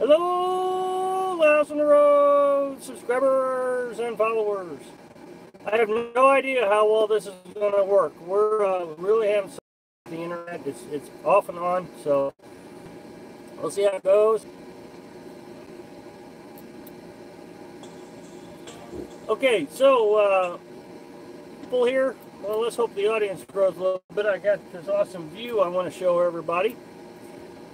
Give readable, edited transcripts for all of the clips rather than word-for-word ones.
Hello, Louse on the Road subscribers and followers. I have no idea how well this is going to work. We're really having some with the internet. It's off and on, so we'll see how it goes. Okay, so people here. Well, let's hope the audience grows a little bit. I got this awesome view I want to show everybody.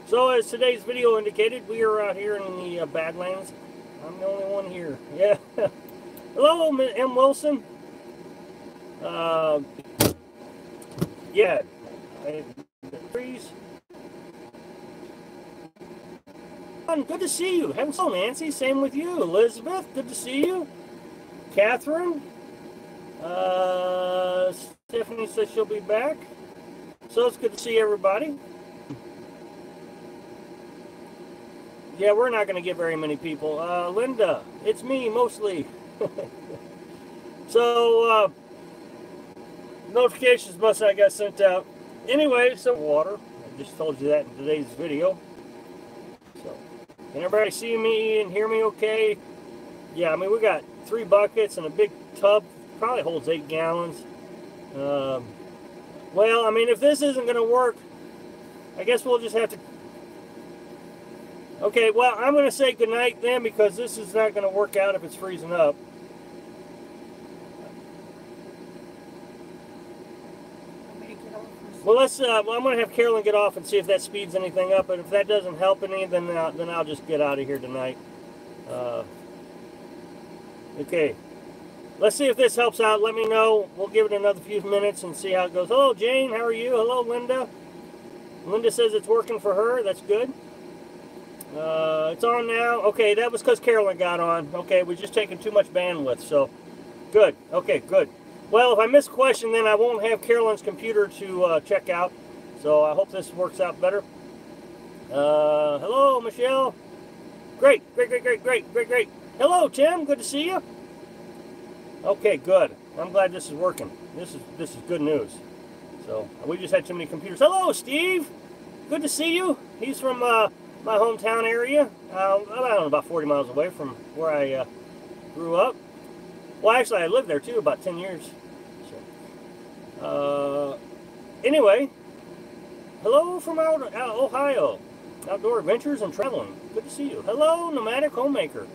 So as today's video indicated, we are out here in the Badlands. I'm the only one here. Yeah. Hello, M. Wilson. Yeah. Trees. Good to see you. Hello, Nancy. Same with you. Elizabeth, good to see you. Catherine. Stephanie says she'll be back. So it's good to see everybody. Yeah, we're not going to get very many people. Linda, it's me mostly. So, notifications must have got sent out. Anyway, so water. I just told you that in today's video. So, can everybody see me and hear me okay? Yeah, I mean, we got 3 buckets and a big tub. Probably holds 8 gallons. Well, I mean, if this isn't going to work, I guess we'll just have to... Okay, well, I'm going to say goodnight then, because this is not going to work out if it's freezing up. Well, let's. I'm going to have Carolyn get off and see if that speeds anything up. And if that doesn't help any, then I'll just get out of here tonight. Okay. Let's see if this helps out. Let me know. We'll give it another few minutes and see how it goes. Hello, Jane. How are you? Hello, Linda. Linda says it's working for her. That's good. It's on now. Okay, that was because Carolyn got on. Okay, we're just taking too much bandwidth, so good. Okay, good. Well, if I miss a question, then I won't have Carolyn's computer to check out, so I hope this works out better. Hello, Michelle. Great. Hello, Tim. Good to see you. Okay, good. I'm glad this is working. This is good news. So, we just had too many computers. Hello, Steve. Good to see you. He's from... my hometown area, I don't know, about 40 miles away from where I grew up. Well, actually, I lived there too, about 10 years. So, anyway, hello from out Ohio, outdoor adventures and traveling. Good to see you. Hello, nomadic homemaker.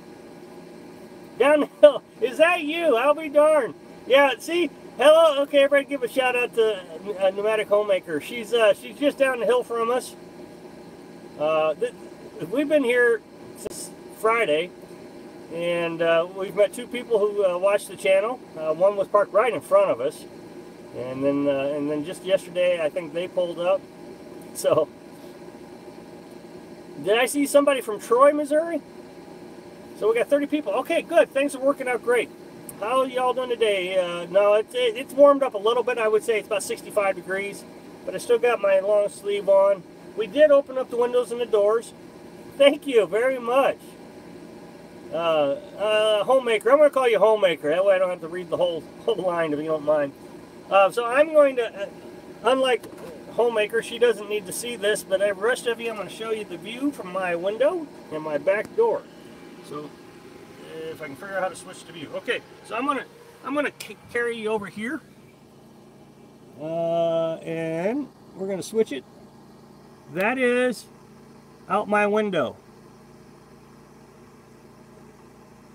Downhill, is that you? I'll be darned. Yeah, see, hello. Okay, everybody, give a shout out to nomadic homemaker. She's just down the hill from us. We've been here since Friday, and we've met 2 people who watched the channel. One was parked right in front of us, and then just yesterday, I think they pulled up. So, did I see somebody from Troy, Missouri? So we got 30 people. Okay, good. Things are working out great. How are y'all doing today? No, it's warmed up a little bit. I would say it's about 65 degrees, but I still got my long sleeve on. We did open up the windows and the doors. Thank you very much. Homemaker. I'm going to call you Homemaker. That way I don't have to read the whole line if you don't mind. So I'm going to, unlike Homemaker, she doesn't need to see this, but the rest of you, I'm going to show you the view from my window and my back door. So if I can figure out how to switch the view. Okay, so I'm going to carry you over here. And we're going to switch it. That is out my window.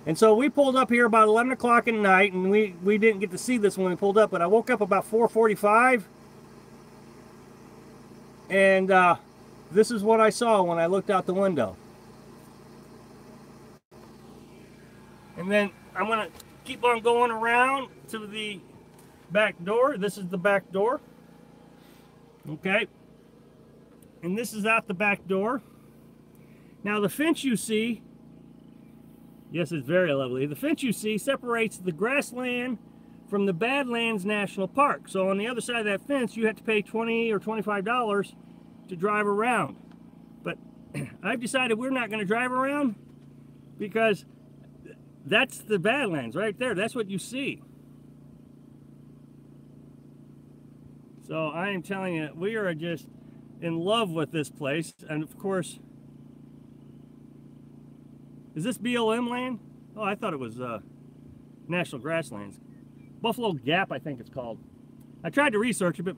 And so we pulled up here about 11 o'clock at night, and we didn't get to see this when we pulled up, but I woke up about 4:45, and this is what I saw when I looked out the window. And then I'm going to keep on going around to the back door. This is the back door. Okay. And this is out the back door. Now the fence you see, yes, it's very lovely. The fence you see separates the grassland from the Badlands National Park. So on the other side of that fence, you have to pay $20 or $25 to drive around. But I've decided we're not going to drive around because that's the Badlands right there. That's what you see. So I am telling you, we are just in love with this place. And of course, Is this BLM land? Oh, I thought it was National Grasslands. Buffalo Gap, I think it's called. I tried to research it, but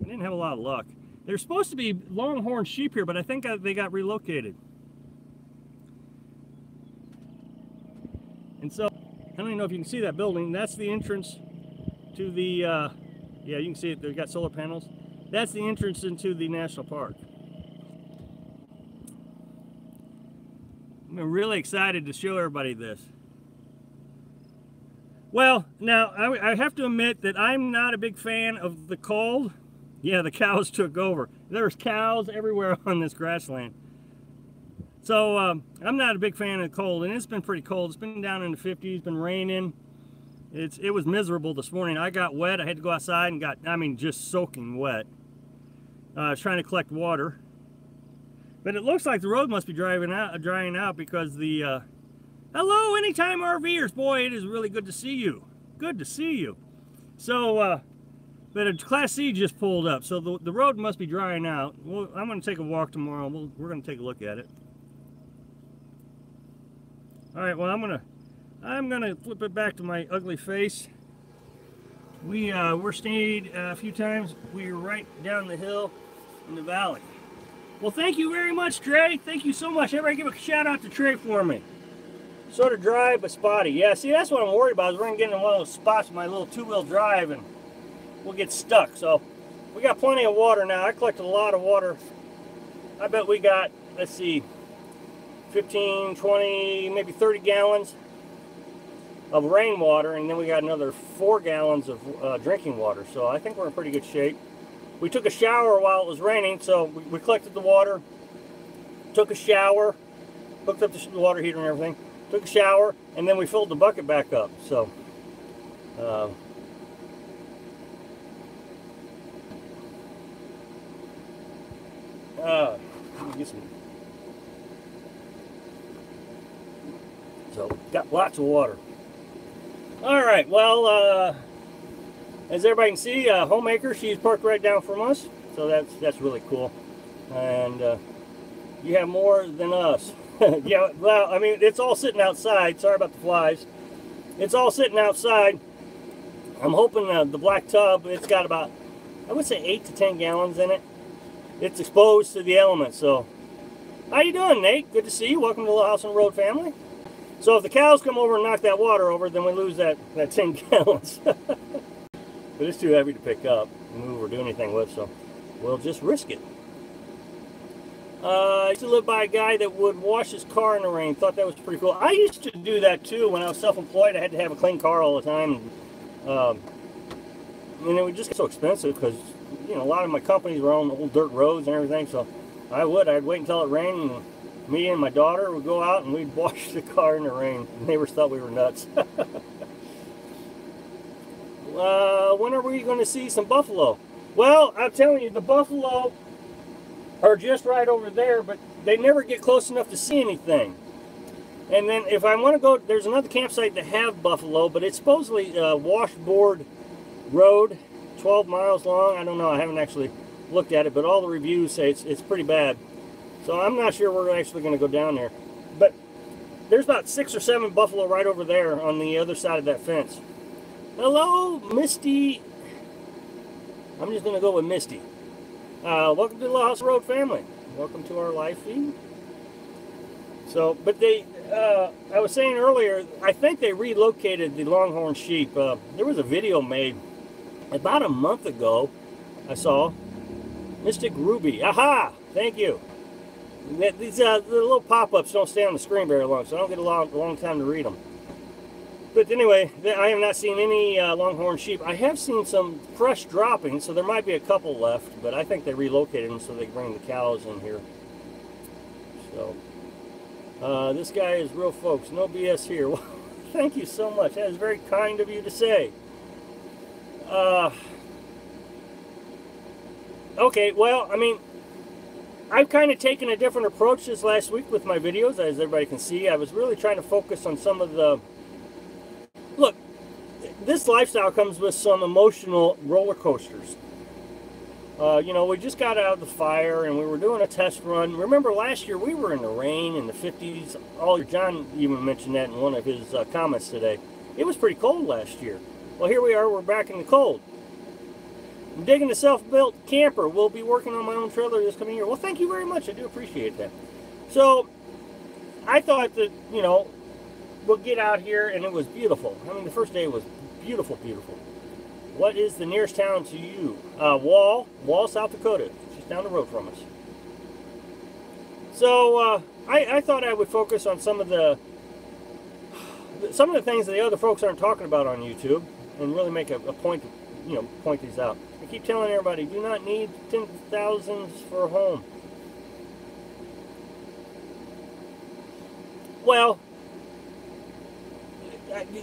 I didn't have a lot of luck. There's supposed to be longhorn sheep here, but I think they got relocated. And so, I don't even know if you can see that building. That's the entrance to the, yeah, you can see it. They've got solar panels. That's the entrance into the national park. I'm really excited to show everybody this. Well, now, I have to admit that I'm not a big fan of the cold. Yeah, the cows took over. There's cows everywhere on this grassland. So, I'm not a big fan of the cold, and it's been pretty cold. It's been down in the 50s, it's been raining. It was miserable this morning. I got wet. I had to go outside and got, I mean, just soaking wet. I was trying to collect water. But it looks like the road must be drying out because the, hello, Anytime RVers. Boy, it is really good to see you. Good to see you. So, but a Class C just pulled up, so the road must be drying out. Well, I'm going to take a walk tomorrow. We're going to take a look at it. All right, well, I'm gonna flip it back to my ugly face. We're stayed a few times. We're right down the hill in the valley. Well, thank you very much, Trey. Thank you so much. Everybody give a shout out to Trey for me. Sort of dry but spotty. Yeah, see, that's what I'm worried about, is we're gonna get in one of those spots with my little two-wheel drive and we'll get stuck. So we got plenty of water now. I collected a lot of water. I bet we got, let's see, 15, 20, maybe 30 gallons of rainwater, and then we got another 4 gallons of drinking water. So I think we're in pretty good shape. We took a shower while it was raining, so we collected the water, took a shower, hooked up the water heater and everything, took a shower, and then we filled the bucket back up. So let me get some. So got lots of water. All right, well, as everybody can see, Homemaker, she's parked right down from us, so that's really cool. And you have more than us. Yeah, well, I mean, it's all sitting outside. Sorry about the flies. It's all sitting outside. I'm hoping the black tub, it's got about, I would say 8 to 10 gallons in it. It's exposed to the elements. So how you doing, Nate? Good to see you. Welcome to the House on the Road family. So if the cows come over and knock that water over, then we lose that 10 gallons. But it's too heavy to pick up, move, or do anything with, so we'll just risk it. I used to live by a guy that would wash his car in the rain. Thought that was pretty cool. I used to do that too when I was self-employed. I had to have a clean car all the time. And it would just get so expensive because, you know, a lot of my companies were on old dirt roads and everything. So I'd wait until it rained, and me and my daughter would go out and we'd wash the car in the rain. Neighbors thought we were nuts. When are we going to see some buffalo? Well, I'm telling you, the buffalo are just right over there, but they never get close enough to see anything. And then if I want to go, there's another campsite that have buffalo, but it's supposedly washboard road, 12 miles long. I don't know, I haven't actually looked at it, but all the reviews say it's pretty bad. So I'm not sure we're actually going to go down there. But there's about 6 or 7 buffalo right over there on the other side of that fence. Hello, Misty. I'm just going to go with Misty. Welcome to the House Road family. Welcome to our live feed. So, but I was saying earlier, I think they relocated the longhorn sheep. There was a video made about a month ago, I saw. Mystic Ruby. Aha! Thank you. These the little pop-ups don't stay on the screen very long, so I don't get a long time to read them. But anyway, I have not seen any longhorn sheep. I have seen some fresh droppings, so there might be a couple left, but I think they relocated them so they can bring the cows in here. So, this guy is real, folks. No BS here. Well, thank you so much. That is very kind of you to say. Okay, well, I mean, I've kind of taken a different approach this last week with my videos, as everybody can see. I was really trying to focus on some of the... Look, this lifestyle comes with some emotional roller coasters. You know, we just got out of the fire and we were doing a test run. Remember last year we were in the rain in the 50s. John even mentioned that in one of his comments today. It was pretty cold last year. Well, here we are, we're back in the cold. I'm digging a self-built camper. We'll be working on my own trailer this coming year. Well, thank you very much. I do appreciate that. So, I thought that, you know, we'll get out here and it was beautiful. I mean, the first day was beautiful, beautiful. What is the nearest town to you? Wall, South Dakota. It's just down the road from us. So I thought I would focus on some of the things that the other folks aren't talking about on YouTube, and really make a point to, you know, point these out. I keep telling everybody, do not need 10,000s for a home. Well,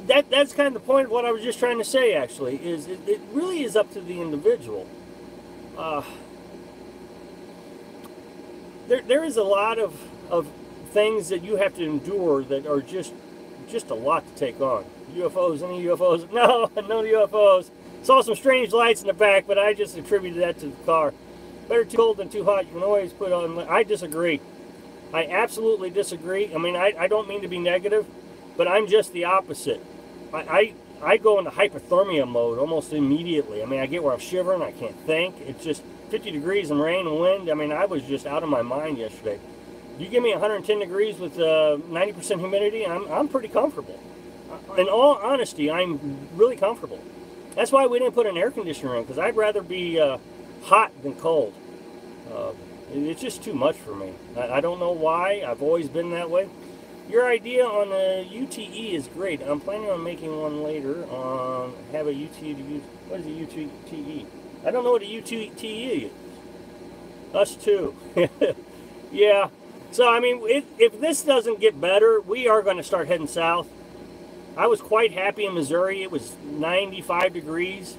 that's kind of the point of what I was just trying to say, actually, is it really is up to the individual. There is a lot of things that you have to endure that are just a lot to take on. UFOs, any UFOs? No, no UFOs. Saw some strange lights in the back, but I just attributed that to the car. Better too cold than too hot. You can always put on. I disagree. I absolutely disagree. I mean, I don't mean to be negative, but I'm just the opposite. I go into hypothermia mode almost immediately. I mean, I get where I'm shivering, I can't think. It's just 50 degrees and rain and wind. I mean, I was just out of my mind yesterday. You give me 110 degrees with 90% humidity, and I'm pretty comfortable. In all honesty, I'm really comfortable. That's why we didn't put an air conditioner in, because I'd rather be hot than cold. It's just too much for me. I don't know why. I've always been that way. Your idea on the UTE is great. I'm planning on making one later on have a UTE. What is a UTE? I don't know what a UTE is. Us too. Yeah. So, I mean, if this doesn't get better, we are going to start heading south. I was quite happy in Missouri. It was 95 degrees,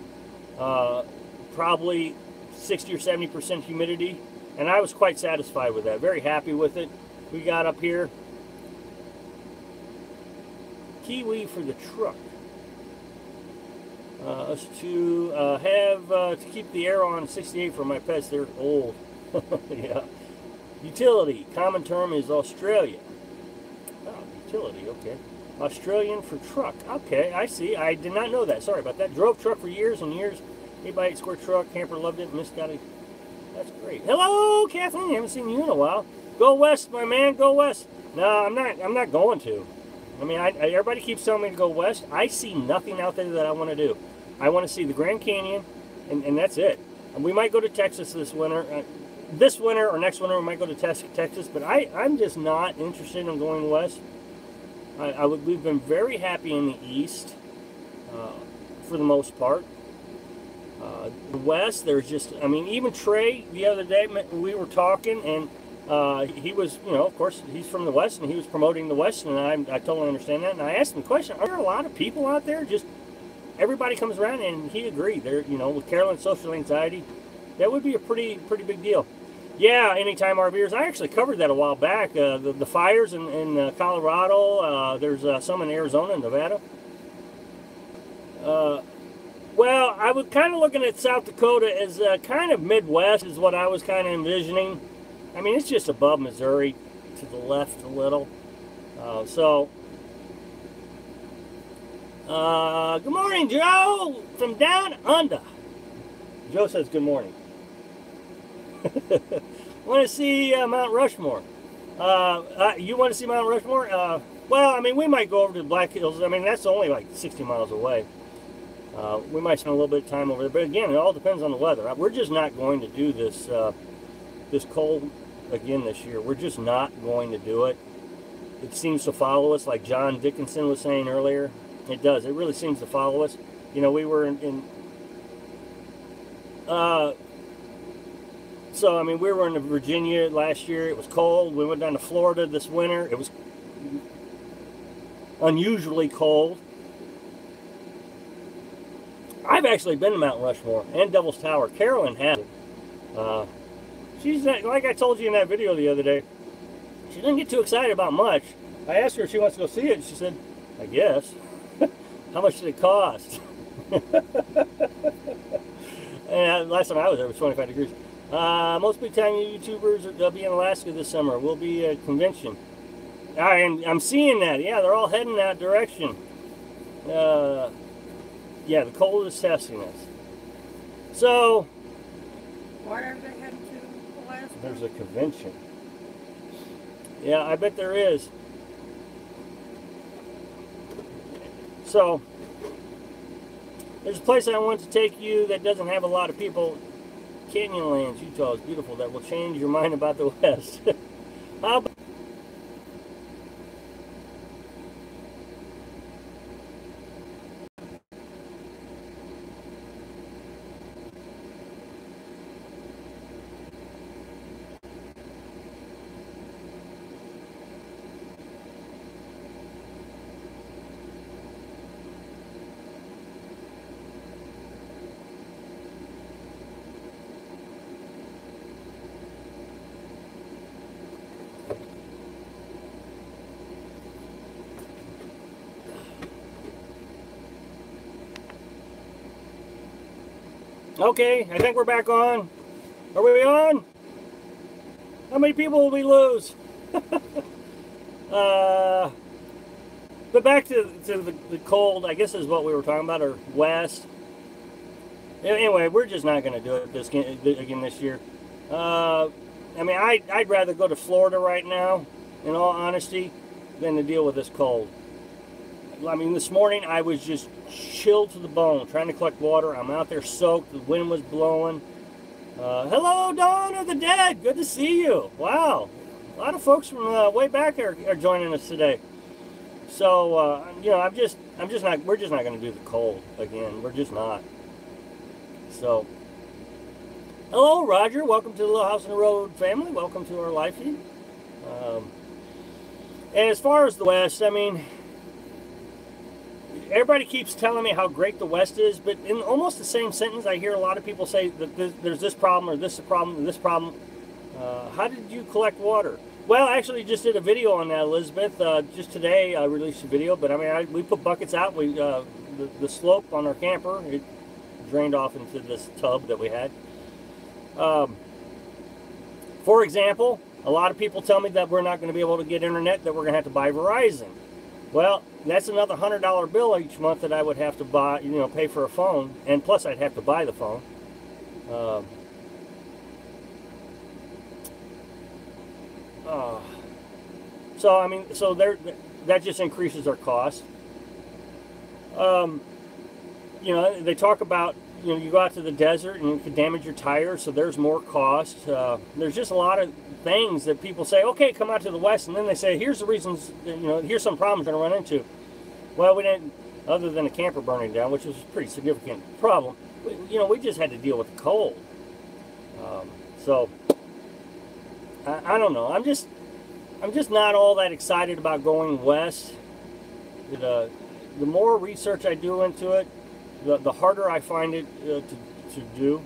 probably 60 or 70% humidity, and I was quite satisfied with that. Very happy with it. We got up here. Kiwi for the truck. Us to have to keep the air on 68 for my pets. They're old. Yeah. Utility. Common term is Australia. Oh, utility. Okay. Australian for truck. Okay, I see. I did not know that. Sorry about that. Drove truck for years and years. 8x8 square truck. Camper loved it. Missed out. That's great. Hello, Kathleen. I haven't seen you in a while. Go west, my man. Go west. No, I'm not going to. I mean, everybody keeps telling me to go west. I see nothing out there that I want to do. I want to see the Grand Canyon, and that's it. And we might go to Texas this winter. This winter or next winter we might go to Texas, but I'm just not interested in going west. We've been very happy in the east for the most part. The west, there's just, I mean, even Trey the other day, we were talking, and he was, you know, of course, he's from the west, and he was promoting the west, and I totally understand that. And I asked him the question, are there a lot of people out there? Just everybody comes around, and he agreed. There, you know, with Carolyn's social anxiety, that would be a pretty big deal. Yeah, anytime RVers. I actually covered that a while back. The fires in Colorado. There's some in Arizona and Nevada. Well, I was kind of looking at South Dakota as kind of Midwest is what I was kind of envisioning. I mean, it's just above Missouri to the left a little. Good morning, Joe, from down under. Joe says good morning. Want to see Mount Rushmore? You want to see Mount Rushmore? Well, I mean, we might go over to the Black Hills. I mean, that's only like 60 miles away. We might spend a little bit of time over there. But again, it all depends on the weather. We're just not going to do this this cold again this year. We're just not going to do it. It seems to follow us, like John Dickinson was saying earlier. It does. It really seems to follow us. You know, we were so, I mean, we were in Virginia last year. It was cold. We went down to Florida this winter. It was unusually cold. I've actually been to Mount Rushmore and Devil's Tower. Carolyn has. She's like I told you in that video the other day. She didn't get too excited about much. I asked her if she wants to go see it. She said, I guess. How much did it cost? And last time I was there was 25 degrees. Most big time YouTubers will be in Alaska this summer. We'll be at a convention. And I'm seeing that. Yeah, they're all heading that direction. Yeah, the cold is testing us. So, Why are they heading to Alaska? there's a convention. Yeah, I bet there is. So, there's a place I want to take you that doesn't have a lot of people. Canyonlands, Utah is beautiful. That will change your mind about the West. How about okay, I think we're back on. Are we on? How many people will we lose? But back to the cold, I guess is what we were talking about, or west. Anyway, we're just not going to do it again this year. I mean, I'd rather go to Florida right now, in all honesty, than to deal with this cold. I mean, this morning I was just chilled to the bone trying to collect water. I'm out there soaked. The wind was blowing. Hello, Dawn of the Dead. Good to see you. Wow. A lot of folks from way back are joining us today. So, you know, we're just not going to do the cold again. We're just not. So, hello, Roger. Welcome to the Little House on the Road family. Welcome to our live feed. And as far as the West, I mean, everybody keeps telling me how great the West is, but in almost the same sentence, I hear a lot of people say that there's this problem, or this problem, and this problem. How did you collect water? Well, I actually just did a video on that, Elizabeth. Just today, I released a video, but I mean, we put buckets out. The slope on our camper, it drained off into this tub that we had. For example, a lot of people tell me that we're not going to be able to get internet, that we're going to have to buy Verizon. Well, that's another $100 bill each month that I would have to buy, you know, pay for a phone, and plus I'd have to buy the phone. So I mean, that just increases our cost. You know, they talk about, you know, you go out to the desert and you can damage your tires, so there's more cost. There's just a lot of things that people say, okay, come out to the West, and then they say, here's the reasons, you know, here's some problems we're going to run into. Well, we didn't, other than the camper burning down, which was a pretty significant problem. You know, we just had to deal with the cold. So I don't know. I'm just not all that excited about going west. The more research I do into it, the harder I find it to do.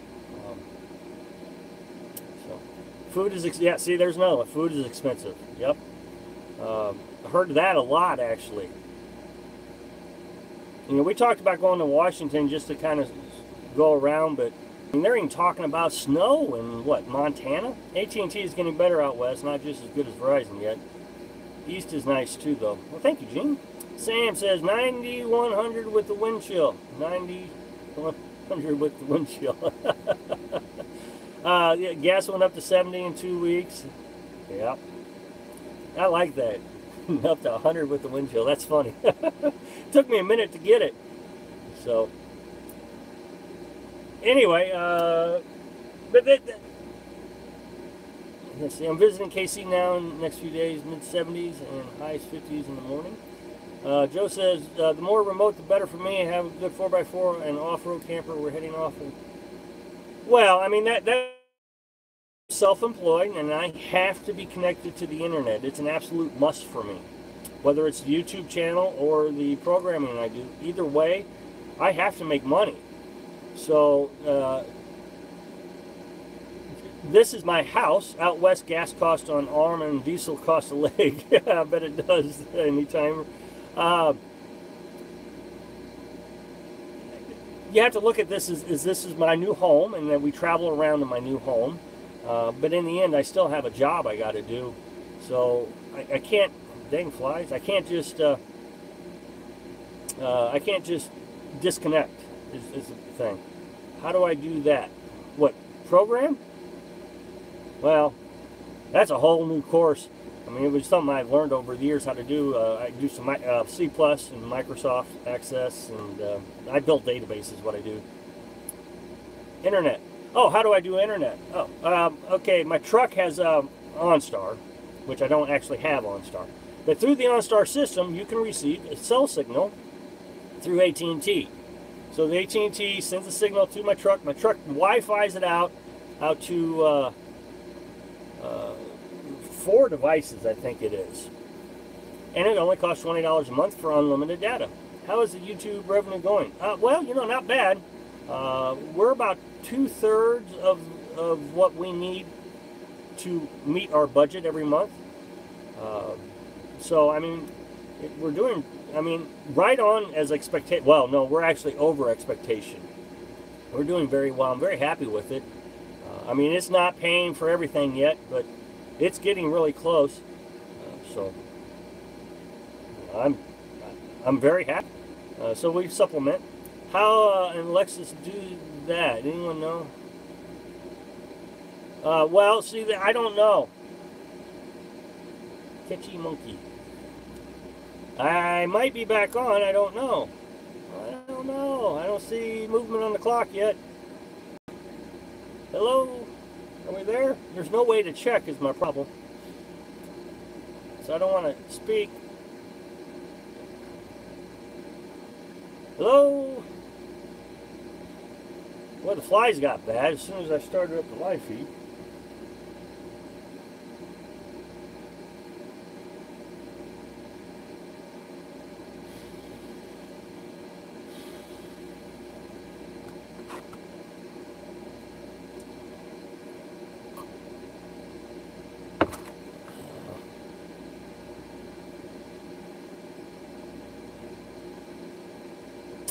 So food is yeah. See, there's another one. Food is expensive. Yep. I heard that a lot, actually. You know, we talked about going to Washington just to kind of go around, but I mean, they're even talking about snow in, what, Montana? AT&T is getting better out west, not just as good as Verizon yet. East is nice too, though. Well, thank you, Gene. Sam says 9,100 with the wind chill. 9,100 with the wind chill. Yeah, gas went up to 70 in 2 weeks. Yeah. I like that. Up to 100 with the wind chill. That's funny. Took me a minute to get it. So, anyway, let's see. I'm visiting KC now in the next few days, mid-70s and highs 50s in the morning. Joe says, the more remote, the better for me. I have a good 4x4 and off-road camper. We're heading off. Well, I mean, that's self-employed, and I have to be connected to the internet. It's an absolute must for me. Whether it's the YouTube channel or the programming I do, either way, I have to make money. So, this is my house. Out west, gas cost on arm and diesel cost a leg. Yeah, I bet it does anytime. you have to look at this as this is my new home, and then we travel around to my new home. But in the end, I still have a job I got to do, so I can't. Dang flies! I can't just disconnect. Is the thing. How do I do that? What program? Well, that's a whole new course. I mean, it was something I've learned over the years how to do. I do some C+ and Microsoft Access, and I build databases. What I do. Internet. Oh, how do I do internet? Oh, okay. My truck has OnStar, which I don't actually have OnStar. But through the OnStar system, you can receive a cell signal through AT&T. So the AT&T sends a signal to my truck. My truck Wi-Fi's it out to 4 devices, I think it is. And it only costs $20 a month for unlimited data. How is the YouTube revenue going? Well, you know, not bad. We're about 2/3 of what we need to meet our budget every month. So, I mean, we're doing, I mean, right on as expected. Well, no, we're actually over expectation. We're doing very well. I'm very happy with it. I mean, it's not paying for everything yet, but it's getting really close. So, I'm very happy. So we supplement. How and Lexus do that? Anyone know? Well, see, I don't know. Catchy monkey. I might be back on. I don't know. I don't know. I don't see movement on the clock yet. Hello? Are we there? There's no way to check is my problem. So I don't want to speak. Hello? Well, the flies got bad as soon as I started up the live feed.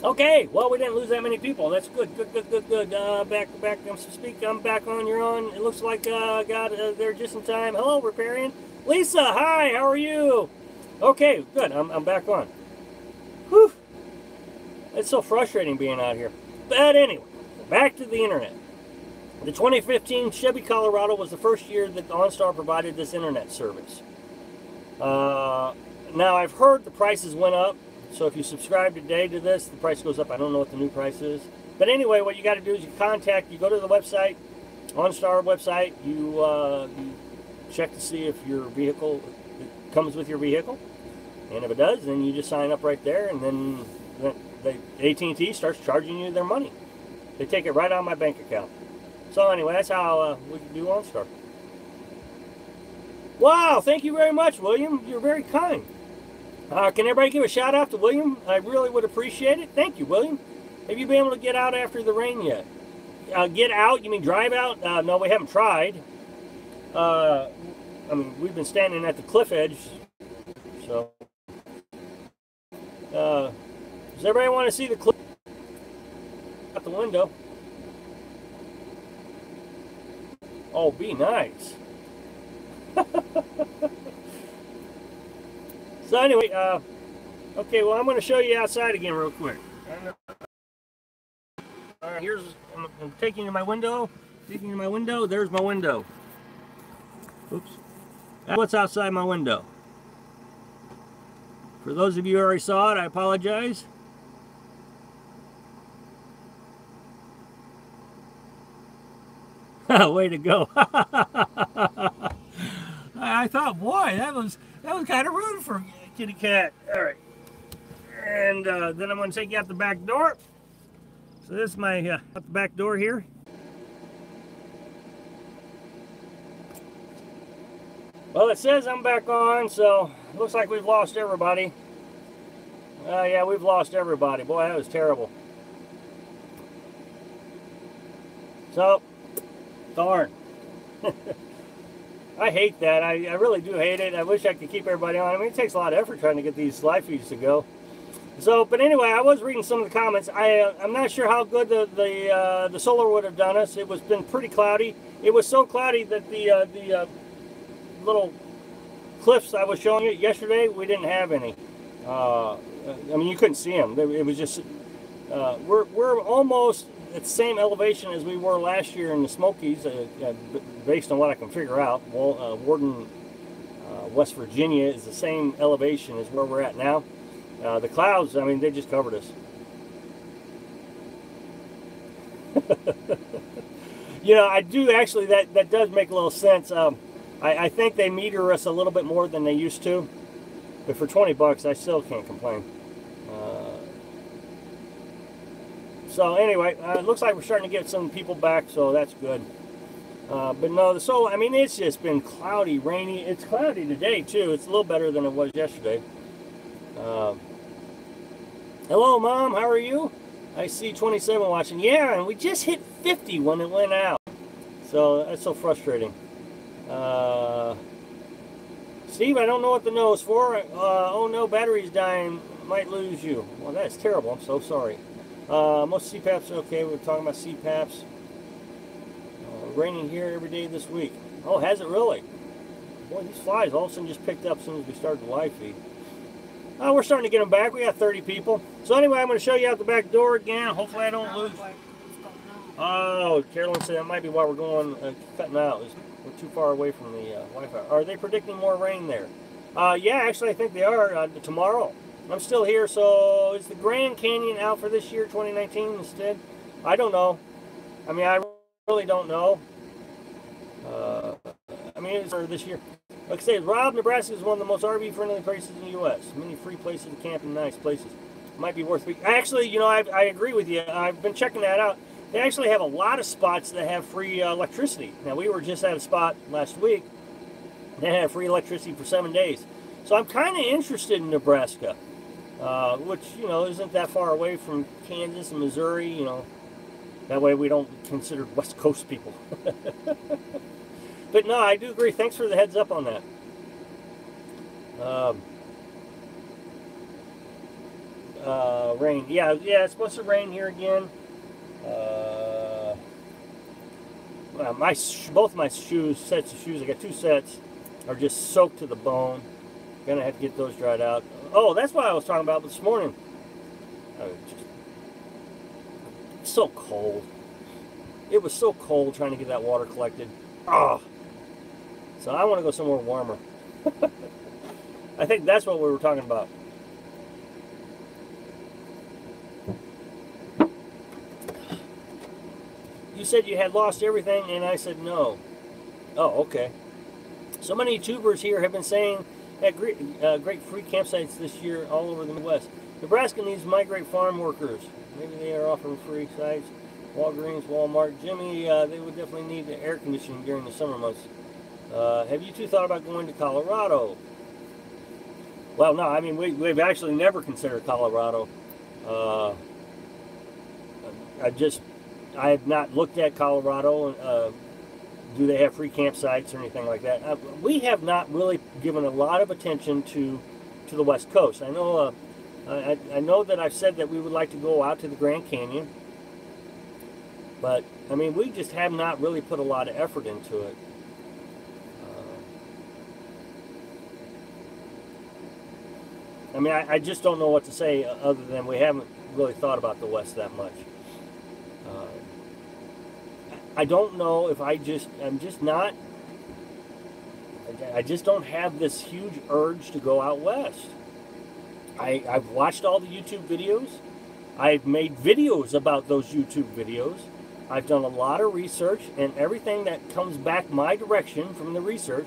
Okay, well, we didn't lose that many people. That's good, good. Back. I'm back on. You're on. It looks like got there just in time. Hello, Riparian. Lisa, hi. How are you? Okay, good. I'm back on. Whew. It's so frustrating being out here. But anyway, back to the internet. The 2015 Chevy Colorado was the first year that OnStar provided this internet service. Now, I've heard the prices went up. So if you subscribe today to this, the price goes up. I don't know what the new price is. But anyway, what you got to do is you go to the website, OnStar website, you check to see if your vehicle comes with your vehicle. And if it does, then you just sign up right there, and then AT&T starts charging you their money. They take it right out of my bank account. So anyway, that's how we can do OnStar. Wow, thank you very much, William. You're very kind. Can everybody give a shout out to William? I really would appreciate it. Thank you, William. Have you been able to get out after the rain yet? Get out? You mean drive out? No, we haven't tried. I mean, we've been standing at the cliff edge. So, does everybody want to see the cliff out the window? Oh, be nice. So anyway, okay, well, I'm going to show you outside again real quick. All right, I'm taking you to my window. Taking you to my window. There's my window. Oops. That's what's outside my window. For those of you who already saw it, I apologize. Way to go. I thought, boy, that was kind of rude for kitty cat. All right. And then I'm going to take you out the back door. So this is my out the back door here. Well, it says I'm back on, so looks like we've lost everybody. Yeah, we've lost everybody. Boy, that was terrible. So, darn. I hate that. I really do hate it. I wish I could keep everybody on. I mean, it takes a lot of effort trying to get these live feeds to go. So, but anyway, I was reading some of the comments. I'm not sure how good the solar would have done us. It was been pretty cloudy. It was so cloudy that the little cliffs I was showing you yesterday, we didn't have any. I mean, you couldn't see them. It was just we're almost at the same elevation as we were last year in the Smokies, based on what I can figure out. Well, Warden, West Virginia is the same elevation as where we're at now. The clouds, I mean, they just covered us. You know, I do actually, that does make a little sense. I think they meter us a little bit more than they used to. But for 20 bucks, I still can't complain. So anyway, it looks like we're starting to get some people back, so that's good. But no, the solar, I mean, it's just been cloudy, rainy. It's cloudy today, too. It's a little better than it was yesterday. Hello, Mom. How are you? I see 27 watching. Yeah, and we just hit 50 when it went out. So that's so frustrating. Steve, I don't know what the no is for. Oh no, battery's dying. Might lose you. Well, that's terrible. I'm so sorry. Most CPAPs are okay. We're talking about CPAPs. Raining here every day this week. Oh, has it really? Boy, these flies all of a sudden just picked up as soon as we started the live feed. We're starting to get them back. We got 30 people. So anyway, I'm going to show you out the back door again. Hopefully I don't lose. Oh, Carolyn said that might be why we're going cutting out. We're too far away from the Wi-Fi. Are they predicting more rain there? Yeah, actually I think they are tomorrow. I'm still here. So is the Grand Canyon out for this year, 2019 instead? I don't know. I mean, I really don't know. I mean, it's for this year. Like I say, Rob, Nebraska is one of the most RV-friendly places in the U.S. Many free places to camp and nice places. Might be worth it. Actually, you know, I agree with you. I've been checking that out. They actually have a lot of spots that have free electricity. Now, we were just at a spot last week that had free electricity for 7 days. So I'm kind of interested in Nebraska, which, you know, isn't that far away from Kansas and Missouri, you know. That way we don't consider West Coast people. But no, I do agree. Thanks for the heads up on that. Rain. Yeah, it's supposed to rain here again. Both my sets of shoes, I got 2 sets, are just soaked to the bone. Gonna have to get those dried out. Oh, that's what I was talking about this morning. It's so cold. It was so cold trying to get that water collected. Oh. So I want to go somewhere warmer. I think that's what we were talking about. You said you had lost everything, and I said no. Oh, okay. So many YouTubers here have been saying that great free campsites this year all over the Midwest. Nebraska needs migrate farm workers. Maybe they are offering free sites. Walgreens, Walmart, Jimmy, they would definitely need the air conditioning during the summer months. Have you two thought about going to Colorado? Well, no, I mean, we've actually never considered Colorado. I have not looked at Colorado. Do they have free campsites or anything like that? We have not really given a lot of attention to the West Coast. I know, I know that I've said that we would like to go out to the Grand Canyon. But, I mean, we just have not really put a lot of effort into it. I mean, I just don't know what to say other than we haven't really thought about the West that much. I don't know if I just don't have this huge urge to go out West. I've watched all the YouTube videos. I've made videos about those YouTube videos. I've done a lot of research, and everything that comes back my direction from the research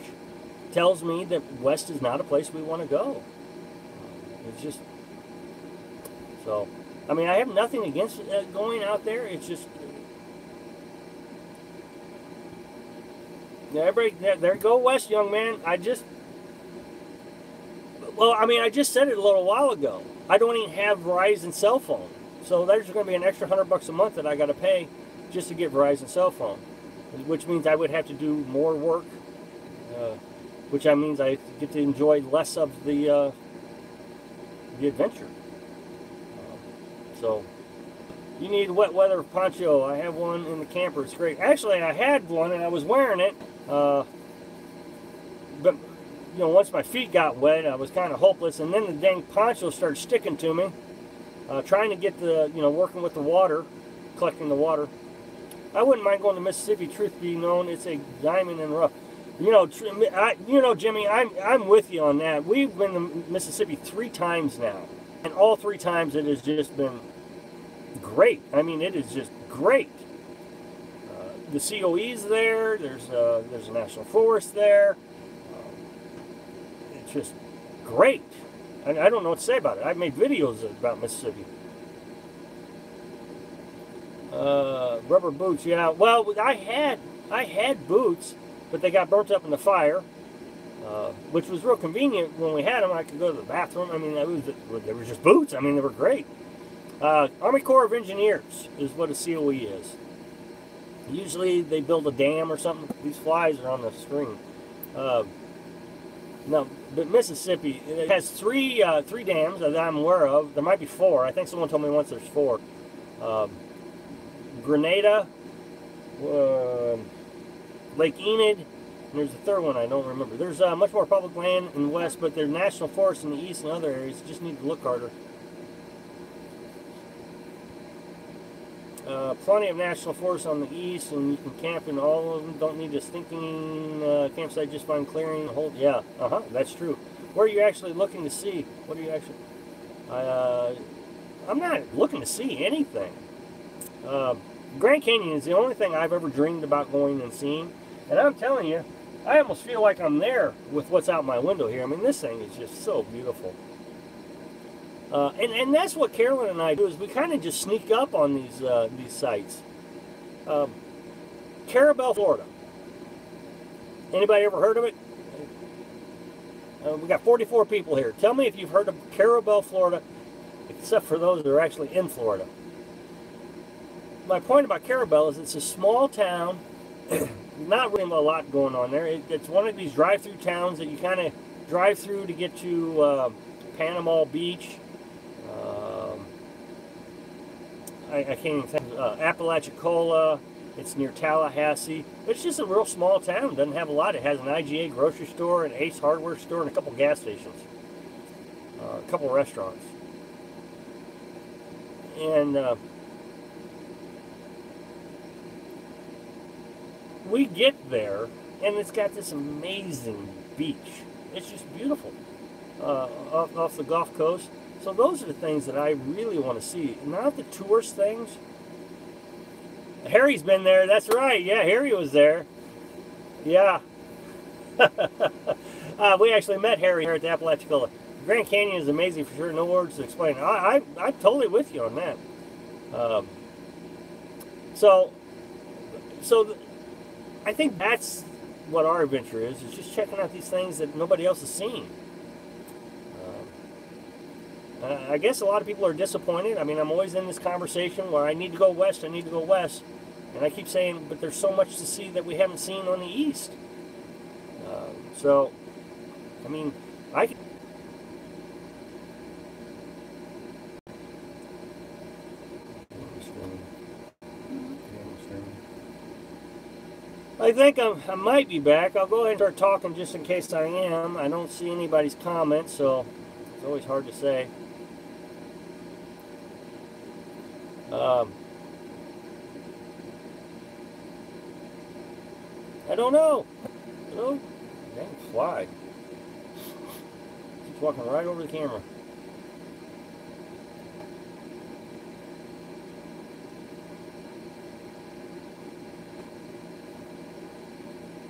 tells me that West is not a place we want to go. It's just, so, I mean, I have nothing against going out there. It's just, everybody, there go West, young man. I just said it a little while ago. I don't even have Verizon cell phone. So there's going to be an extra $100 a month that I got to pay just to get Verizon cell phone, which means I would have to do more work, which means I get to enjoy less of the adventure. So you need a wet weather poncho. I have one in the camper. It's great. Actually, I had one and I was wearing it, but you know, once my feet got wet, I was kind of hopeless, and then the dang poncho started sticking to me. Trying to get the, you know, working with the water, collecting the water. I wouldn't mind going to Mississippi. Truth be known, it's a diamond in the rough. You know, Jimmy, I'm with you on that. We've been to Mississippi 3 times now, and all 3 times it has just been great. I mean, it is just great. The COE's there. There's a national forest there. It's just great. I don't know what to say about it. I've made videos about Mississippi. Rubber boots, yeah. Well, I had boots, but they got burnt up in the fire, which was real convenient when we had them. I could go to the bathroom. I mean, they were just boots. I mean, they were great. Army Corps of Engineers is what a COE is. Usually they build a dam or something. These flies are on the screen. No, but Mississippi, it has three dams that I'm aware of. There might be 4. I think someone told me once there's 4. Grenada, Lake Enid, and there's a 3rd one I don't remember. There's much more public land in the west, but there's national forests in the east and other areas. You just need to look harder. Plenty of national forests on the east, and you can camp in all of them. Don't need a stinking campsite, just find clearing. Yeah, that's true. Where are you actually looking to see? What are you actually... I'm not looking to see anything. Grand Canyon is the only thing I've ever dreamed about going and seeing. And I'm telling you, I almost feel like I'm there with what's out my window here. I mean, this thing is just so beautiful. And that's what Carolyn and I do, is we kind of just sneak up on these sites. Carabel, Florida. Anybody ever heard of it? We got 44 people here. Tell me if you've heard of Carabel, Florida, except for those that are actually in Florida. My point about Carabel is it's a small town. Not really a lot going on there. It's one of these drive-through towns that you kind of drive through to get to Panama Beach. I can't even think. Apalachicola. It's near Tallahassee. It's just a real small town. It doesn't have a lot. It has an IGA grocery store, an Ace hardware store, and a couple gas stations. A couple restaurants. And we get there, and it's got this amazing beach. It's just beautiful off the Gulf Coast. So those are the things that I really want to see. Not the tourist things. Harry's been there. That's right. Yeah, Harry was there. Yeah. We actually met Harry here at the Apalachicola. Grand Canyon is amazing for sure. No words to explain. I'm totally with you on that. So I think that's what our adventure is just checking out these things that nobody else has seen. I guess a lot of people are disappointed. I mean, I'm always in this conversation where I need to go west, and I keep saying, but there's so much to see that we haven't seen on the east. So, I mean, I think I might be back. I'll go ahead and start talking just in case I am. I don't see anybody's comments, so it's always hard to say. I don't know. Hello? Dang fly. Keeps walking right over the camera.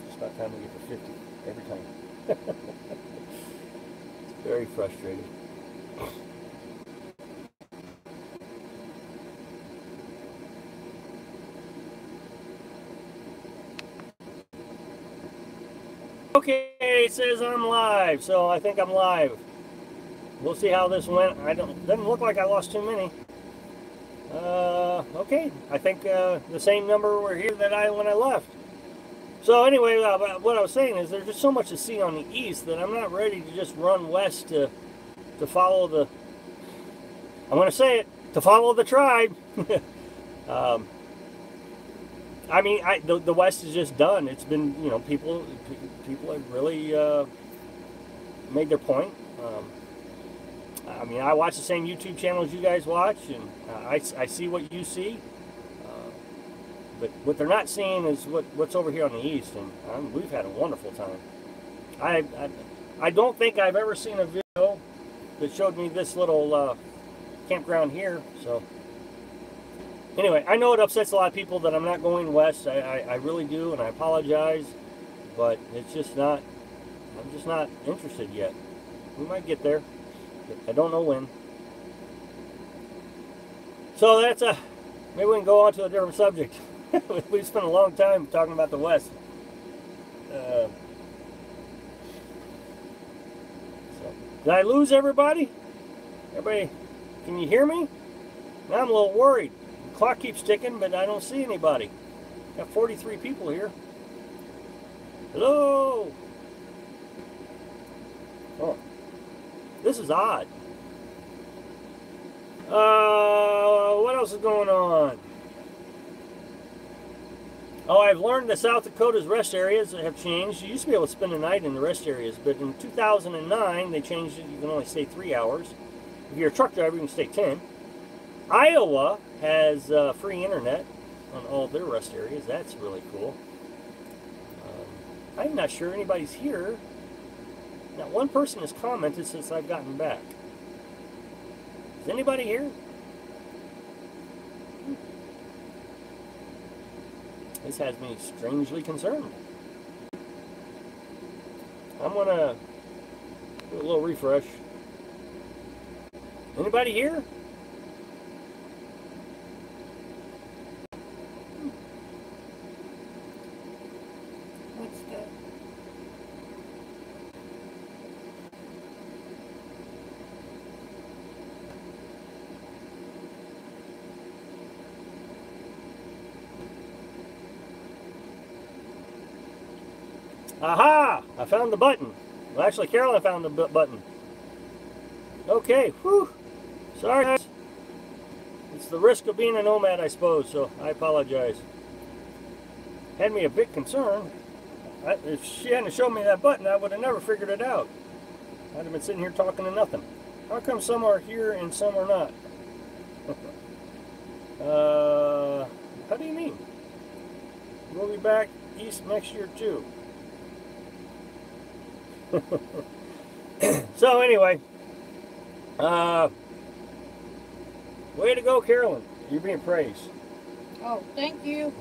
It's about time we get to 50 every time. It's very frustrating. Okay, it says I'm live, so I think I'm live. We'll see how this went. Doesn't look like I lost too many. Okay, I think the same number were here that when I left. So anyway, what I was saying is there's just so much to see on the east that I'm not ready to just run west to follow the. I'm going to say it. to follow the tribe. I mean, the West is just done. It's been, you know, people have really made their point. I mean, I watch the same YouTube channels you guys watch, and I see what you see. But what they're not seeing is what's over here on the East, and we've had a wonderful time. I don't think I've ever seen a video that showed me this little campground here. So anyway, I know it upsets a lot of people that I'm not going west. I really do, and I apologize, but it's just not. I'm just not interested yet. We might get there. I don't know when. So that's maybe we can go on to a different subject. We've spent a long time talking about the West. So, did I lose everybody? Everybody, can you hear me? Now I'm a little worried. The clock keeps ticking, but I don't see anybody. Got 43 people here. Hello? Oh, this is odd. What else is going on? Oh, I've learned that South Dakota's rest areas have changed. You used to be able to spend the night in the rest areas, but in 2009 they changed it. You can only stay 3 hours. If you're a truck driver, you can stay 10. Iowa has free internet on all their rest areas. That's really cool. I'm not sure anybody's here. Not one person has commented since I've gotten back. Is anybody here? This has me strangely concerned. I'm gonna do a little refresh. Anybody here? What's that? Aha! I found the button. Well, actually, Carolyn found the button. Okay, whew. Sorry, guys. It's the risk of being a nomad, I suppose, so I apologize. Had me a bit concerned. If she hadn't shown me that button, I would have never figured it out. I'd have been sitting here talking to nothing. How come some are here and some are not? How do you mean? We'll be back east next year, too. So anyway, way to go, Carolyn. You're being praised. Oh, thank you.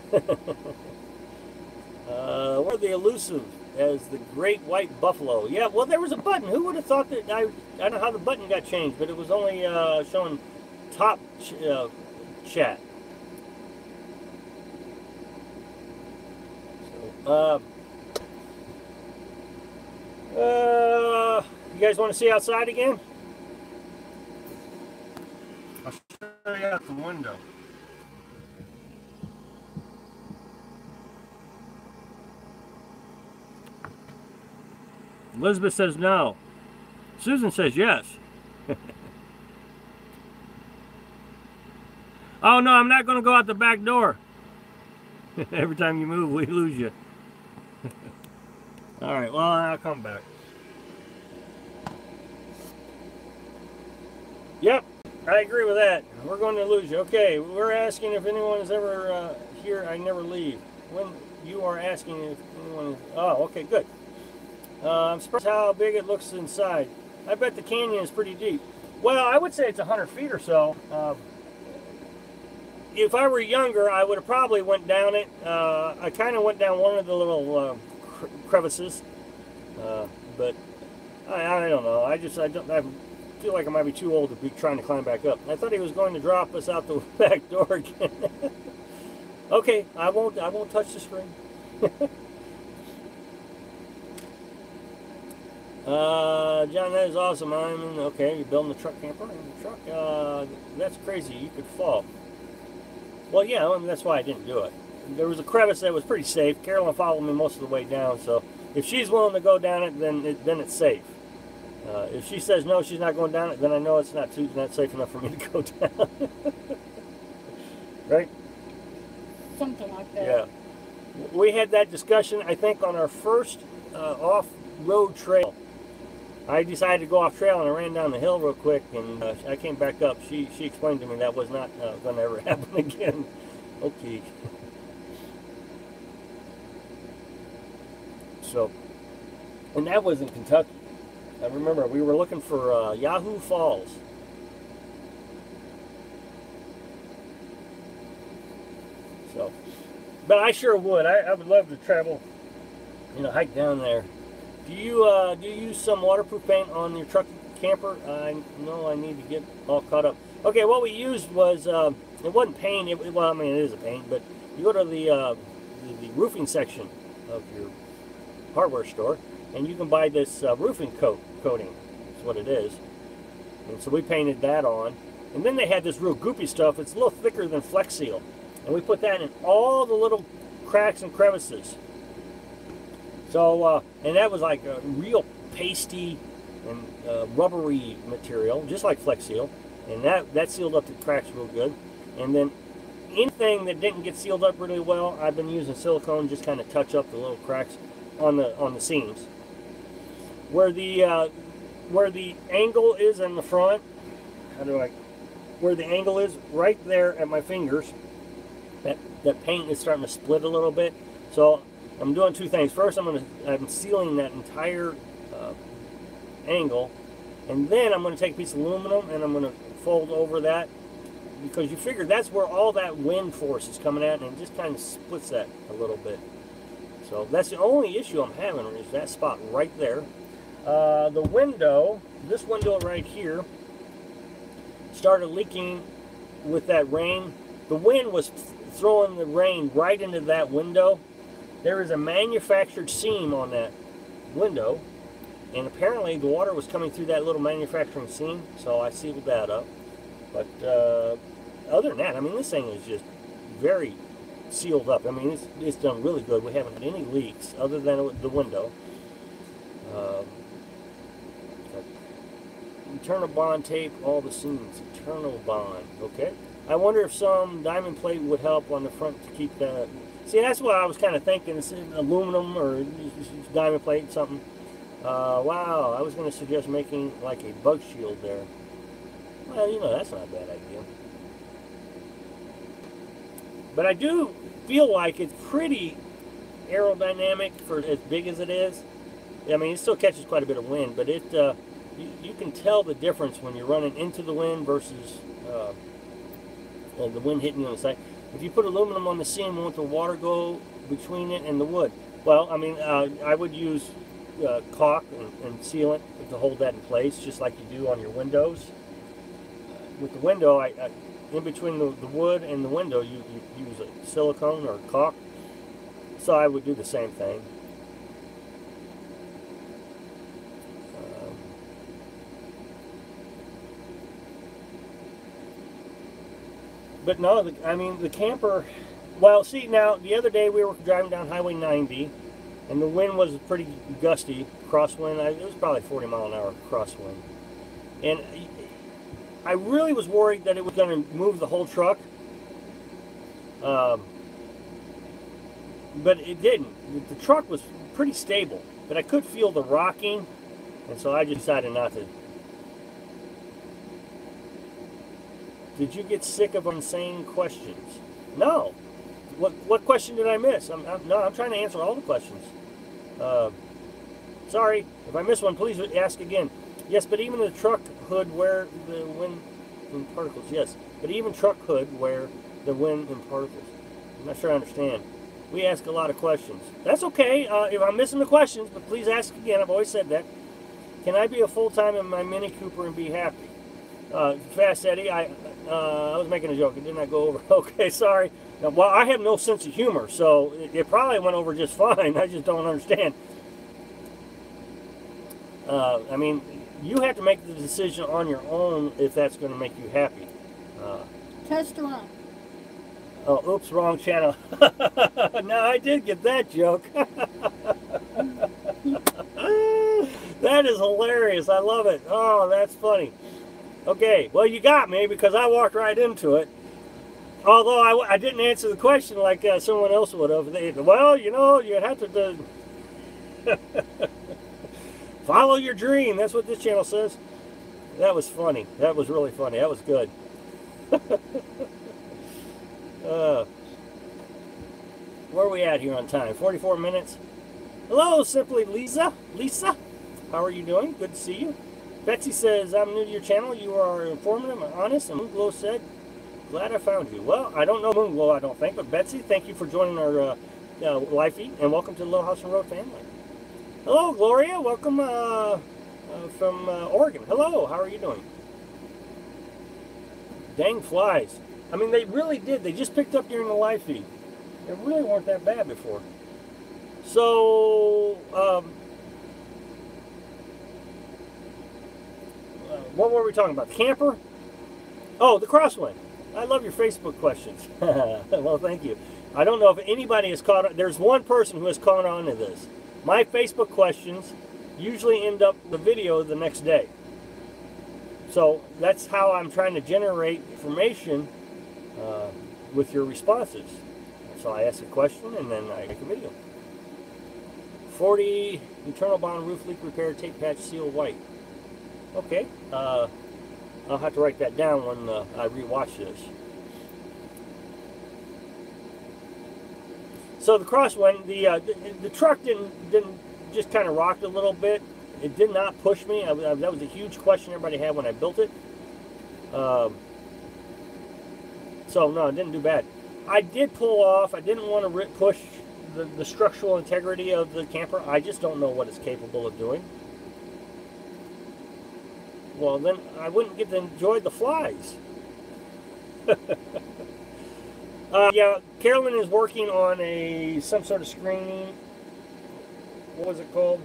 We're the elusive as the great white buffalo. Yeah, well, there was a button. Who would have thought that? I don't know how the button got changed, but it was only showing top chat. So, you guys want to see outside again? I'll show you out the window. Elizabeth says no. Susan says yes. Oh no, I'm not going to go out the back door. Every time you move, we lose you. All right, well, I'll come back. Yep, I agree with that. We're going to lose you. Okay, we're asking if anyone is ever here. I never leave. When you are asking if anyone is... Oh, okay, good. I'm surprised how big it looks inside. I bet the canyon is pretty deep. Well, I would say it's 100 feet or so. If I were younger, I would have probably went down it. I kind of went down one of the little crevices, but I don't know. I feel like I might be too old to be trying to climb back up. I thought he was going to drop us out the back door again. Okay, I won't touch the screen. John, that is awesome. Okay, you're building a truck camper in the truck. That's crazy. You could fall. Well, yeah, I mean, that's why I didn't do it. There was a crevice that was pretty safe. Carolyn followed me most of the way down, so if she's willing to go down it, then it's safe. If she says no, she's not going down it, then I know it's not safe enough for me to go down. Right? Something like that. Yeah. We had that discussion, I think, on our first off-road trail. I decided to go off trail and I ran down the hill real quick, and I came back up. She explained to me that was not going to ever happen again. Okay. So, and that was in Kentucky. I remember we were looking for Yahoo Falls. So, but I sure would. I would love to travel, hike down there. Do you use some waterproof paint on your truck camper? I know I need to get all caught up. Okay, what we used was it wasn't paint. Well, I mean it is a paint, but you go to the roofing section of your hardware store, and you can buy this roofing coating. That's what it is. And so we painted that on, and then they had this real goopy stuff. It's a little thicker than Flex Seal, and we put that in all the little cracks and crevices. So, and that was like a real pasty and rubbery material, just like Flex Seal, and that sealed up the cracks real good. And then anything that didn't get sealed up really well, I've been using silicone, just kind of touch up the little cracks on the seams. Where the angle is in the front, where the angle is right there at my fingers, that paint is starting to split a little bit. So I'm doing two things. First, I'm sealing that entire angle, and then I'm going to take a piece of aluminum and I'm going to fold over that, because you figure that's where all that wind force is coming at, and it just kind of splits that a little bit. So that's the only issue I'm having, is that spot right there. The window, this window right here, started leaking with that rain. The wind was throwing the rain right into that window. There is a manufactured seam on that window, and apparently the water was coming through that little manufacturing seam, so I sealed that up. But other than that, I mean, this thing is just very sealed up. I mean, it's done really good. We haven't had any leaks other than the window. Internal bond tape, all the seams. Internal bond, okay. I wonder if some diamond plate would help on the front to keep that. See, that's what I was kind of thinking. It's aluminum or diamond plate, something. Wow, I was going to suggest making like a bug shield there. Well, that's not a bad idea. But I do feel like it's pretty aerodynamic for as big as it is. I mean, it still catches quite a bit of wind, but you can tell the difference when you're running into the wind versus the wind hitting you on the side. If you put aluminum on the seam, won't the water go between it and the wood? Well, I mean, I would use caulk and sealant to hold that in place, just like you do on your windows. With the window, in between the wood and the window, you use a silicone or caulk. So I would do the same thing. But no, I mean, the camper, well, see, now, the other day we were driving down Highway 90, and the wind was pretty gusty, crosswind. It was probably 40 mile an hour crosswind. And I really was worried that it was going to move the whole truck. But it didn't. The truck was pretty stable, but I could feel the rocking, and so I just decided not to. Did you get sick of insane questions? No. What question did I miss? No, I'm trying to answer all the questions. Sorry, if I miss one, please ask again. Yes, but even the truck hood where the wind and particles. Yes, but even truck hood where the wind and particles. I'm not sure I understand. We ask a lot of questions. That's okay if I'm missing the questions, but please ask again. I've always said that. Can I be a full-time in my Mini Cooper and be happy? Fast Eddie, I was making a joke. It did not go over. Okay, sorry. Well, I have no sense of humor, so it probably went over just fine. I just don't understand. I mean, you have to make the decision on your own if that's going to make you happy. Test run. Oh, oops, wrong channel. No, I did get that joke. That is hilarious. I love it. Oh, that's funny. Okay, well, you got me because I walked right into it. Although I didn't answer the question like someone else would have. Well, you know, you have to follow your dream. That's what this channel says. That was funny. That was really funny. That was good. Where are we at here on time? 44 minutes. Hello, Simply Lisa. Lisa, how are you doing? Good to see you. Betsy says, I'm new to your channel. You are informative and honest. And Moonglow said, glad I found you. Well, I don't know Moonglow, I don't think. But Betsy, thank you for joining our live feed. And welcome to the Little House and Road family. Hello, Gloria. Welcome from Oregon. Hello, how are you doing? Dang flies. I mean, they really did. They just picked up during the live feed. They really weren't that bad before. So, what were we talking about? The camper? Oh, the crosswind. I love your Facebook questions. Well, thank you. I don't know if anybody has caught on. There's one person who has caught on to this. My Facebook questions usually end up the video the next day. So that's how I'm trying to generate information with your responses. So I ask a question and then I make a video. 40 internal bond roof leak repair, tape patch, seal white. Okay, I'll have to write that down when I rewatch this. So the crosswind, the truck didn't just kind of rocked a little bit. It did not push me. That was a huge question everybody had when I built it. So no, it didn't do bad. I did pull off. I didn't want to push the structural integrity of the camper. I just don't know what it's capable of doing. Well, then I wouldn't get to enjoy the flies. Yeah, Carolyn is working on some sort of screen. What was it called?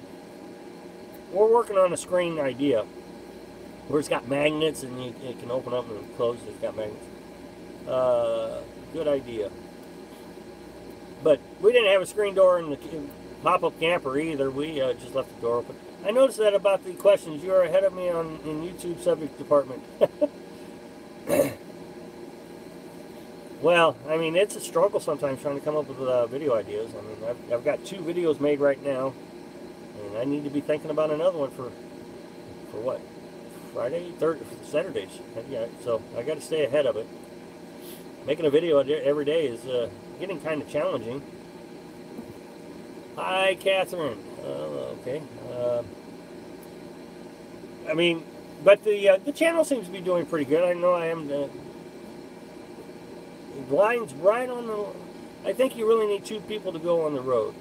We're working on a screen idea where it's got magnets and it can open up and close. It's got magnets. Good idea. But we didn't have a screen door in the pop-up camper either. We just left the door open. I noticed that about the questions. You are ahead of me in YouTube subject department. Well, I mean, it's a struggle sometimes trying to come up with video ideas. I mean, I've got 2 videos made right now, and I need to be thinking about another one for what? Friday, Saturdays. Yeah, so I got to stay ahead of it. Making a video every day is getting kind of challenging. Hi, Catherine. Okay. I mean, but the channel seems to be doing pretty good. I know I am. The line's right on the. I think you really need 2 people to go on the road.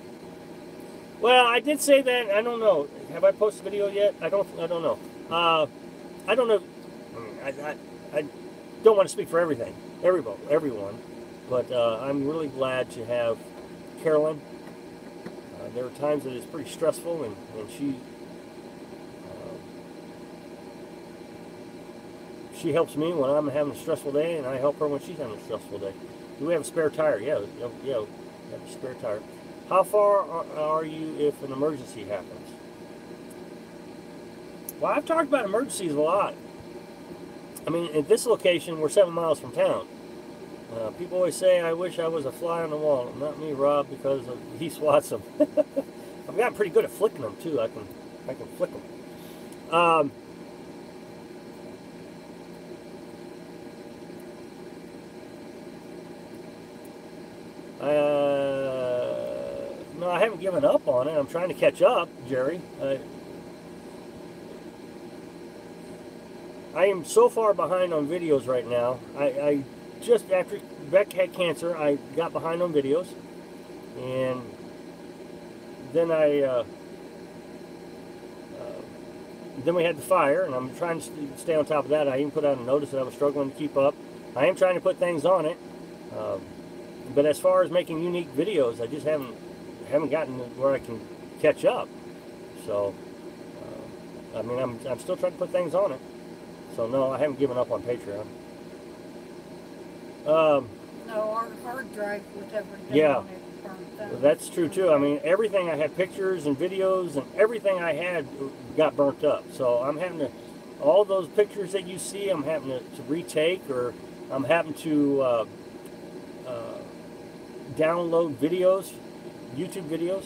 Well, I did say that. I don't know. Have I posted a video yet? I don't know. I don't know. I don't want to speak for everyone, but I'm really glad to have Carolyn. There are times that it's pretty stressful, and she helps me when I'm having a stressful day, and I help her when she's having a stressful day. Do we have a spare tire? Yeah, we have a spare tire. How far are you if an emergency happens? Well, I've talked about emergencies a lot. I mean, at this location, we're 7 miles from town. People always say, I wish I was a fly on the wall. Not me, Rob, because he swats them. I've gotten pretty good at flicking them, too. I can flick them. No, I haven't given up on it. I'm trying to catch up, Jerry. I am so far behind on videos right now. I just after Beck had cancer, I got behind on videos, and then then we had the fire, and I'm trying to stay on top of that. I even put out a notice that I was struggling to keep up. I am trying to put things on it, but as far as making unique videos, I just haven't gotten where I can catch up. So, I mean, I'm still trying to put things on it. So no, I haven't given up on Patreon. No, our hard drive with everything on it. burnt up. Well, that's true too. I mean, everything I had pictures and videos and everything I had got burnt up. So I'm having to, all those pictures that you see, I'm having to retake, or I'm having to download videos, YouTube videos.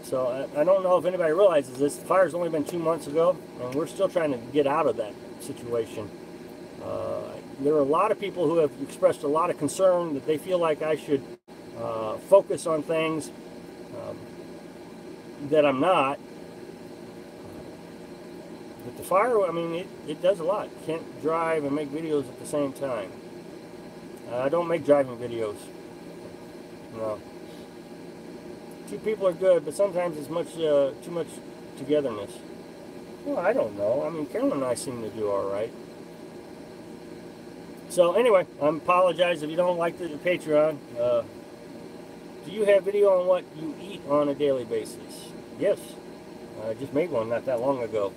So I don't know if anybody realizes this. The fire's only been 2 months ago, and we're still trying to get out of that situation. There are a lot of people who have expressed a lot of concern that they feel like I should focus on things that I'm not. But the fire, I mean, it does a lot. You can't drive and make videos at the same time. I don't make driving videos. No. 2 people are good, but sometimes it's too much togetherness. Well, I don't know. I mean, Carolyn and I seem to do all right. So anyway, I apologize if you don't like the Patreon. Do you have video on what you eat on a daily basis? Yes. I just made one not that long ago.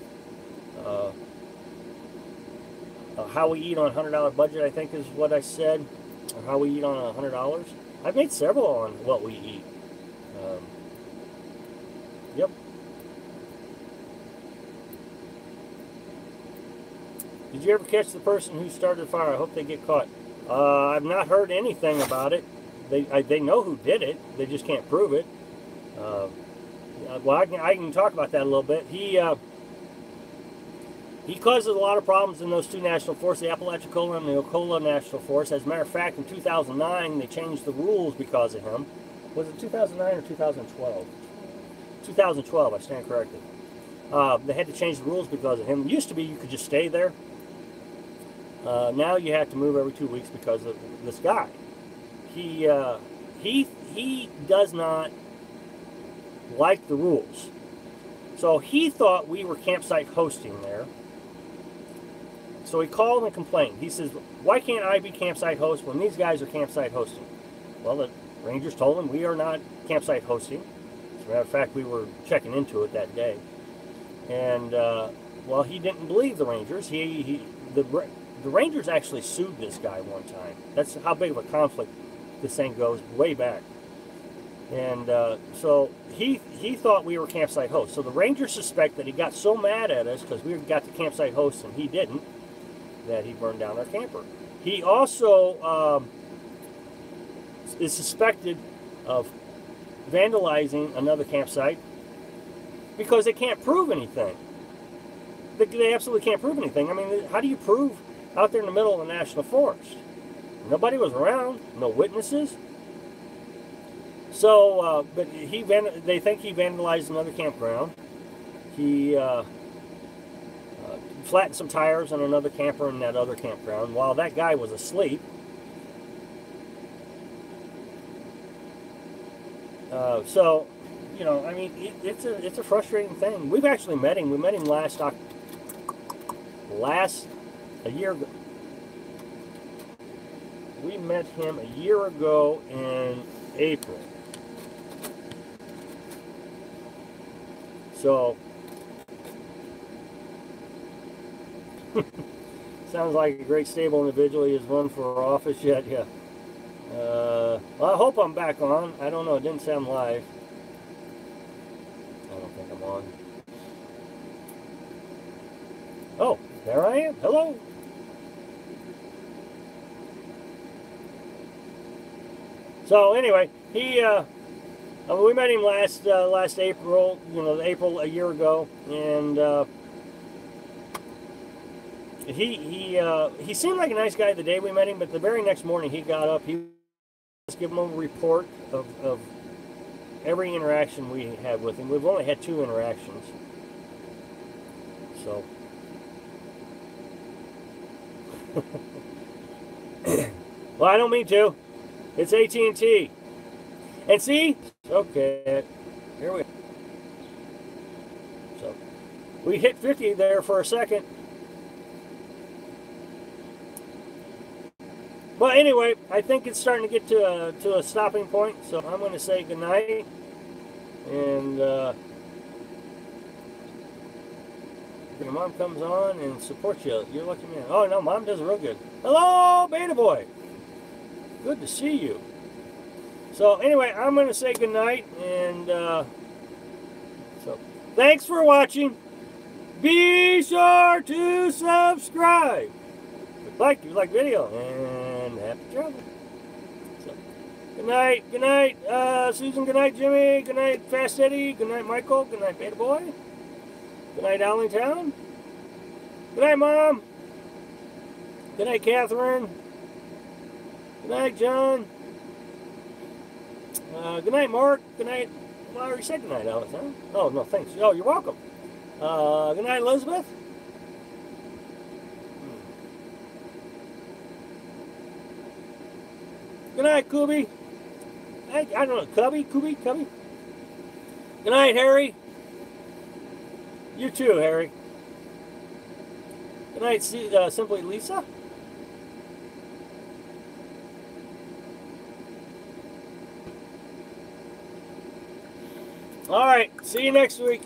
How we eat on a $100 budget, I think is what I said. Or how we eat on $100. I've made several on what we eat. Yep. Did you ever catch the person who started the fire? I hope they get caught. I've not heard anything about it. They know who did it. They just can't prove it. Well, I can talk about that a little bit. He causes a lot of problems in those 2 national forests, the Apalachicola and the Ocola National Forest. As a matter of fact, in 2009, they changed the rules because of him. Was it 2009 or 2012? 2012, I stand corrected. They had to change the rules because of him. It used to be you could just stay there. Now you have to move every 2 weeks because of this guy. He does not like the rules. So he thought we were campsite hosting there. So he called and complained. He says, why can't I be campsite host when these guys are campsite hosting? Well, the Rangers told him we are not campsite hosting. As a matter of fact, we were checking into it that day. And, well, he didn't believe the Rangers. The Rangers actually sued this guy one time. That's how big of a conflict this thing goes, way back. And so he thought we were campsite hosts. So the Rangers suspect that he got so mad at us because we got the campsite host and he didn't, that he burned down our camper. He also is suspected of vandalizing another campsite because they can't prove anything. They absolutely can't prove anything. I mean, how do you prove out there in the middle of the national forest? Nobody was around, no witnesses. So, but they think he vandalized another campground. He flattened some tires on another camper in that other campground while that guy was asleep. So, you know, I mean, it's a frustrating thing. We've actually met him. We met him a year ago. We met him a year ago in April. So, sounds like a great stable individual. He has run for office yet. Yeah. Well, I hope I'm back on. I don't know. It didn't say I'm live. I don't think I'm on. Oh, there I am. Hello. So anyway, we met him last April. You know, April a year ago, and he seemed like a nice guy the day we met him. But the very next morning, he got up. He just give him a report of every interaction we had with him. We've only had 2 interactions. So. Well, I don't mean to. It's AT&T. And see? Okay. Here we go. So, we hit 50 there for a second. Well, anyway, I think it's starting to get to a stopping point. So I'm going to say goodnight. And your mom comes on and supports you. You're lucky man. Oh, no, Mom does real good. Hello, Beta Boy. Good to see you. So anyway, I'm going to say goodnight, and so thanks for watching. Be sure to subscribe. If you like video, and happy travel. So, good night, Susan, good night, Jimmy, good night, Fast Eddie, good night, Michael, good night, Beta Boy, good night, Allentown, good night, Mom, good night, Catherine, good night, John, good night, Mark, good night, well, I already said good night, Allentown. Oh, no, thanks. Oh, you're welcome. Good night, Elizabeth. Good night, Kubi. I don't know, Cubby? Good night, Harry. You too, Harry. Good night, Simply Lisa. All right, see you next week.